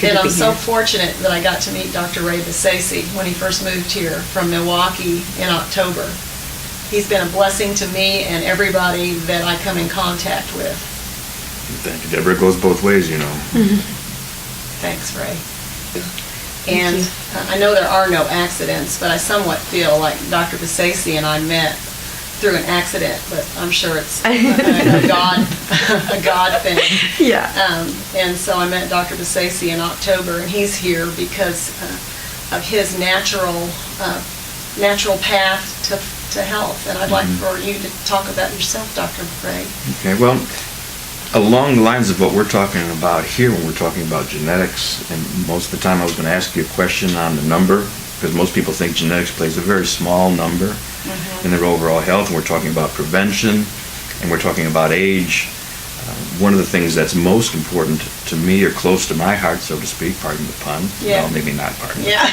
good And to I'm be so here. fortunate that I got to meet Dr. Ray Bisesi when he first moved here from Milwaukee in October. He's been a blessing to me and everybody that I come in contact with. Thank you, Deborah. It goes both ways, you know. Thanks, Ray. And I know there are no accidents, but I somewhat feel like Dr. Bisesi and I met through an accident, but I'm sure it's a God thing. Yeah. And so I met Dr. Bisesi in October, and he's here because of his natural path to health. And I'd like for you to talk about yourself, Dr. Ray. Okay, well, along the lines of what we're talking about here when we're talking about genetics, and most of the time I was going to ask you a question on the number, because most people think genetics plays a very small number in their overall health, and we're talking about prevention, and we're talking about age. One of the things that's most important to me, or close to my heart, so to speak, pardon the pun, Yeah. well, maybe not pardon, Yeah.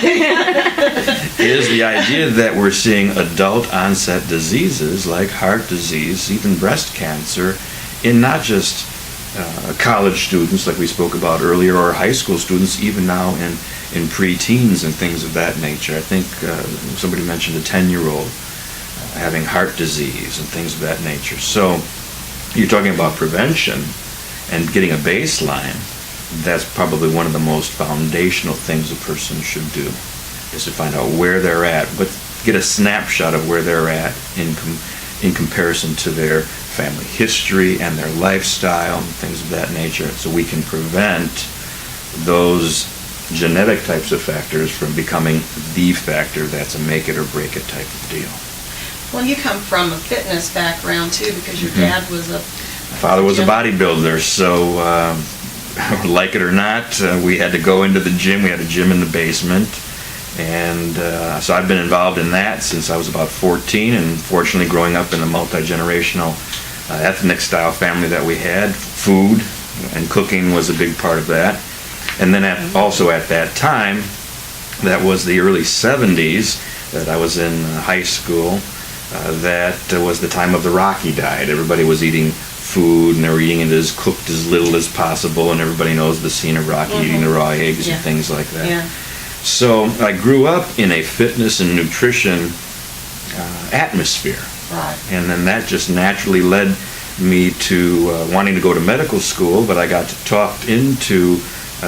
is the idea that we're seeing adult onset diseases like heart disease, even breast cancer, in not just college students like we spoke about earlier, or high school students, even now in preteens and things of that nature. I think somebody mentioned a 10-year-old having heart disease and things of that nature. So you're talking about prevention and getting a baseline. That's probably one of the most foundational things a person should do, is to find out where they're at, but get a snapshot of where they're at in comparison to their family history and their lifestyle and things of that nature, so we can prevent those genetic types of factors from becoming the factor that's a make it or break it type of deal. Well, you come from a fitness background, too, because your dad was My father was a bodybuilder, so like it or not, we had to go into the gym. We had a gym in the basement, and so I've been involved in that since I was about 14, and fortunately growing up in a multi-generational ethnic style family that we had, food and cooking was a big part of that. And then also at that time, that was the early 70s, that I was in high school, that was the time of the Rocky diet. Everybody was eating food, and they were eating it as cooked as little as possible, and everybody knows the scene of Rocky eating the raw eggs and things like that. Yeah. So I grew up in a fitness and nutrition atmosphere. Right. And then that just naturally led me to wanting to go to medical school, but I got talked into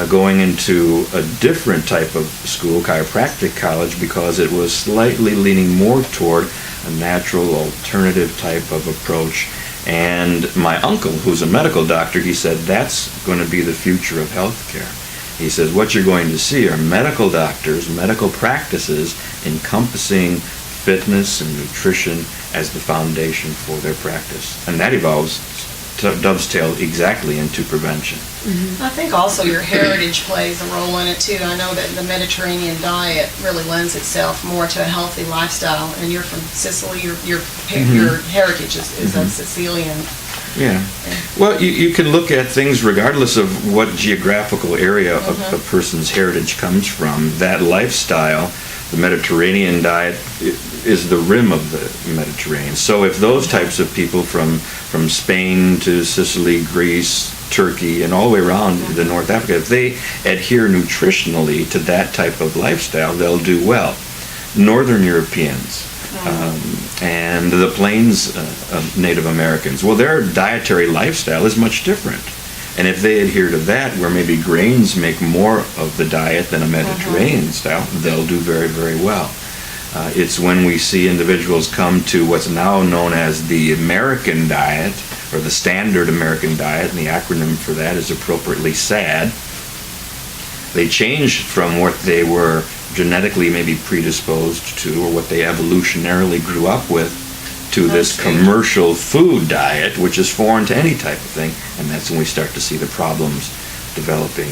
going into a different type of school, chiropractic college, because it was slightly leaning more toward a natural alternative type of approach. And my uncle, who's a medical doctor, he said, that's going to be the future of healthcare. He says, what you're going to see are medical doctors, medical practices encompassing fitness and nutrition as the foundation for their practice. And that dovetailed exactly into prevention. I think also your heritage plays a role in it, too. I know that the Mediterranean diet really lends itself more to a healthy lifestyle, and you're from Sicily. Your heritage is of Sicilian. Yeah. Well, you can look at things regardless of what geographical area a person's heritage comes from. That lifestyle, the Mediterranean diet, is the rim of the Mediterranean. So if those types of people from Spain to Sicily, Greece, Turkey, and all the way around to North Africa, if they adhere nutritionally to that type of lifestyle, they'll do well. Northern Europeans, and the Plains Native Americans, well, their dietary lifestyle is much different. And if they adhere to that, where maybe grains make more of the diet than a Mediterranean style, they'll do very, very well. It's when we see individuals come to what's now known as the American diet, or the standard American diet, and the acronym for that is appropriately SAD. They changed from what they were genetically maybe predisposed to, or what they evolutionarily grew up with, to this commercial food diet, which is foreign to any type of thing, and that's when we start to see the problems developing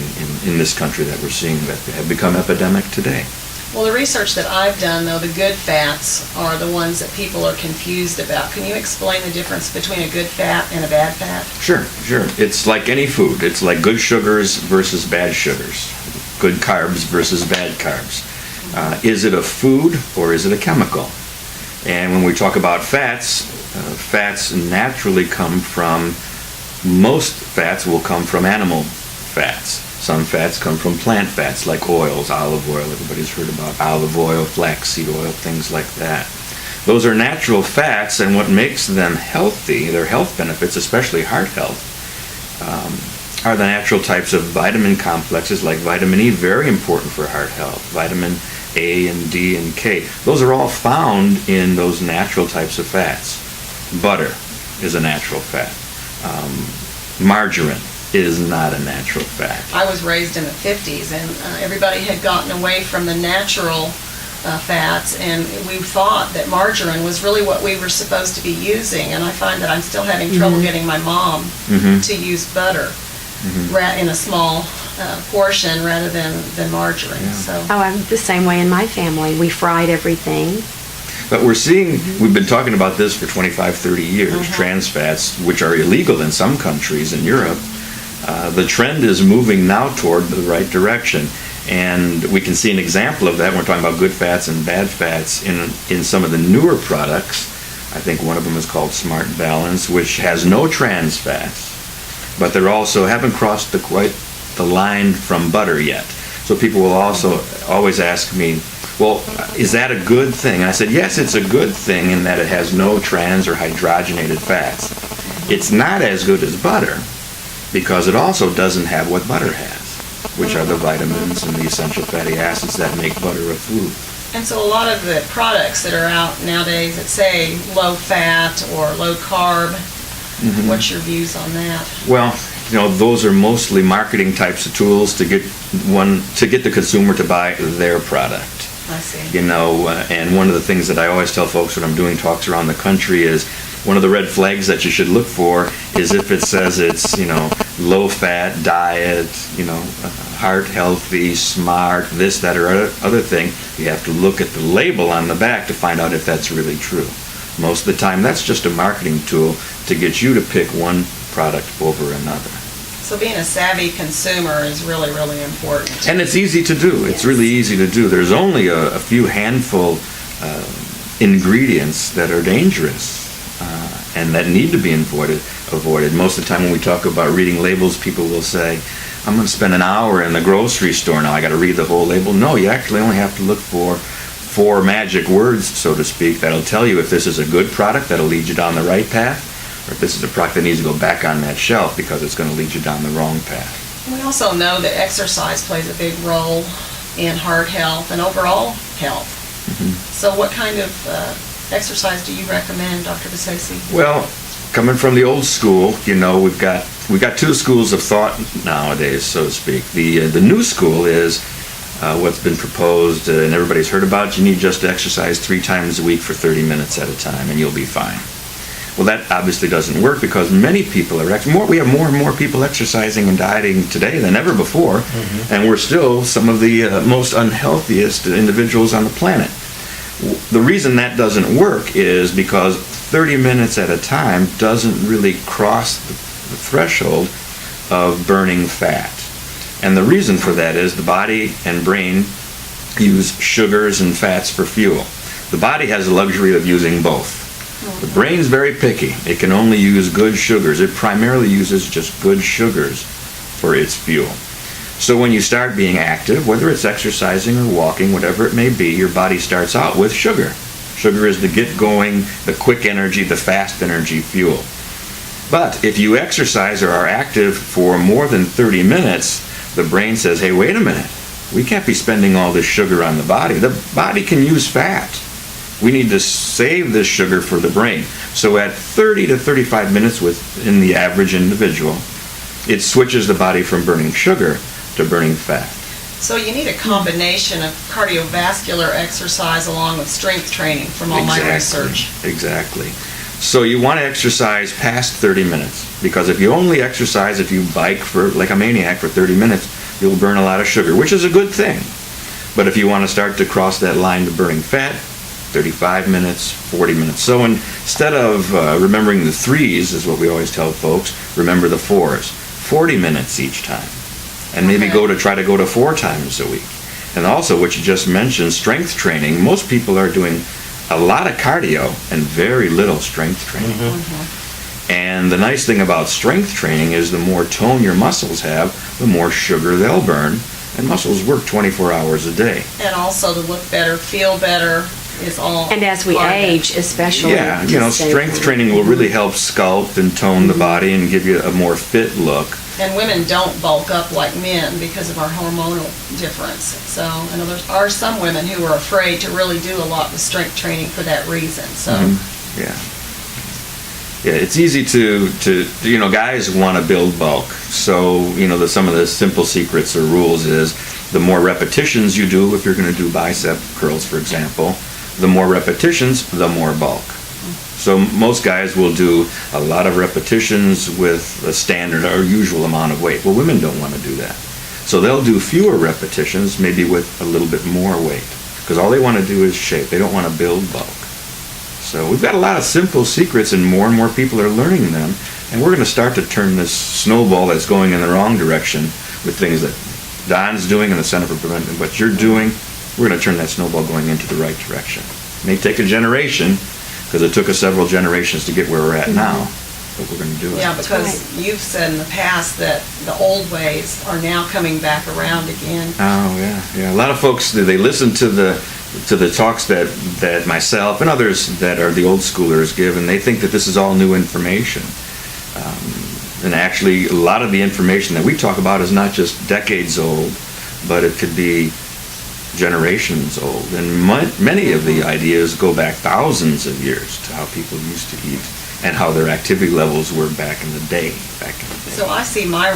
in this country that we're seeing that have become epidemic today. Well, the research that I've done, though, the good fats are the ones that people are confused about. Can you explain the difference between a good fat and a bad fat? Sure. It's like any food. It's like good sugars versus bad sugars, good carbs versus bad carbs. Is it a food or is it a chemical? And when we talk about fats, fats naturally come from, most fats will come from animal fats. Some fats come from plant fats like oils, olive oil. Everybody's heard about olive oil, flaxseed oil, things like that. Those are natural fats, and what makes them healthy, their health benefits, especially heart health, are the natural types of vitamin complexes like vitamin E, very important for heart health, vitamin A and D and K. Those are all found in those natural types of fats. Butter is a natural fat. Margarine is not a natural fat. I was raised in the 50s, and everybody had gotten away from the natural fats, and we thought that margarine was really what we were supposed to be using, and I find that I'm still having trouble getting my mom to use butter in a small portion rather than margarine. Yeah. So. Oh, I'm the same way in my family. We fried everything. But we're seeing, we've been talking about this for 25, 30 years, trans fats, which are illegal in some countries in Europe. The trend is moving now toward the right direction. And we can see an example of that when we're talking about good fats and bad fats in some of the newer products. I think one of them is called Smart Balance, which has no trans fats, but they also haven't crossed quite the line from butter yet. So people will also always ask me, well, is that a good thing? And I said, yes, it's a good thing in that it has no trans or hydrogenated fats. It's not as good as butter because it also doesn't have what butter has, which are the vitamins and the essential fatty acids that make butter a food. And so a lot of the products that are out nowadays that say low fat or low carb, what's your views on that? Well, those are mostly marketing types of tools to get the consumer to buy their product. I see. And one of the things that I always tell folks when I'm doing talks around the country is one of the red flags that you should look for is if it says it's, low fat diet, heart healthy, smart, this, that, or other thing. You have to look at the label on the back to find out if that's really true. Most of the time, that's just a marketing tool to get you to pick one product over another. So being a savvy consumer is really, really important. And it's easy to do. It's really easy to do. There's only a few handful ingredients that are dangerous and that need to be avoided. Most of the time when we talk about reading labels, people will say, I'm going to spend an hour in the grocery store now. I got to read the whole label. No, you actually only have to look for 4 magic words, so to speak, that'll tell you if this is a good product that'll lead you down the right path, or if this is a product that needs to go back on that shelf because it's going to lead you down the wrong path. We also know that exercise plays a big role in heart health and overall health. So what kind of exercise do you recommend, Dr. Bisesi? Well, coming from the old school, we've got 2 schools of thought nowadays, so to speak. The new school is what's been proposed, and everybody's heard about. You need just to exercise 3 times a week for 30 minutes at a time, and you'll be fine. Well, that obviously doesn't work because many people we have more and more people exercising and dieting today than ever before, and we're still some of the most unhealthiest individuals on the planet. The reason that doesn't work is because 30 minutes at a time doesn't really cross the threshold of burning fat. And the reason for that is the body and brain use sugars and fats for fuel. The body has the luxury of using both. The brain's very picky. It can only use good sugars. It primarily uses just good sugars for its fuel. So when you start being active, whether it's exercising or walking, whatever it may be, your body starts out with sugar. Sugar is the get going, the quick energy, the fast energy fuel. But if you exercise or are active for more than 30 minutes, the brain says, hey, wait a minute. We can't be spending all this sugar on the body. The body can use fat. We need to save this sugar for the brain. So at 30 to 35 minutes within the average individual, it switches the body from burning sugar to burning fat. So you need a combination of cardiovascular exercise along with strength training from all my research. Exactly. So you want to exercise past 30 minutes because if you only exercise, if you bike for like a maniac for 30 minutes, you'll burn a lot of sugar, which is a good thing. But if you want to start to cross that line to burning fat, 35 minutes, 40 minutes. So instead of remembering the 3s, is what we always tell folks, remember the 4s. 40 minutes each time. And maybe try to go to 4 times a week. And also what you just mentioned, strength training. Most people are doing a lot of cardio and very little strength training. And the nice thing about strength training is the more tone your muscles have, the more sugar they'll burn. And muscles work 24 hours a day. And also to look better, feel better is all. And as we part of it. age, especially. Yeah, you know, strength training will really help sculpt and tone the body and give you a more fit look. And women don't bulk up like men because of our hormonal difference. So I know there are some women who are afraid to really do a lot with strength training for that reason. So Yeah. Yeah, it's easy to you know, guys want to build bulk. So, you know, some of the simple secrets or rules is the more repetitions you do, if you're going to do bicep curls, for example, the more repetitions, the more bulk. So most guys will do a lot of repetitions with a standard or usual amount of weight. Well, women don't want to do that. So they'll do fewer repetitions, maybe with a little bit more weight, because all they want to do is shape. They don't want to build bulk. So we've got a lot of simple secrets, and more people are learning them. And we're going to start to turn this snowball that's going in the wrong direction with things that Don's doing in the Center for Prevention, what you're doing, we're going to turn that snowball going into the right direction. It may take a generation, because it took us several generations to get where we're at now, but we're going to do it. yeah, because you've said in the past that the old ways are now coming back around again. Oh, yeah. A lot of folks, they listen to the talks that myself and others that are the old schoolers give, and they think that this is all new information. And actually, a lot of the information that we talk about is not just decades old, but it could be generations old. And many of the ideas go back thousands of years to how people used to eat and how their activity levels were back in the day. So I see my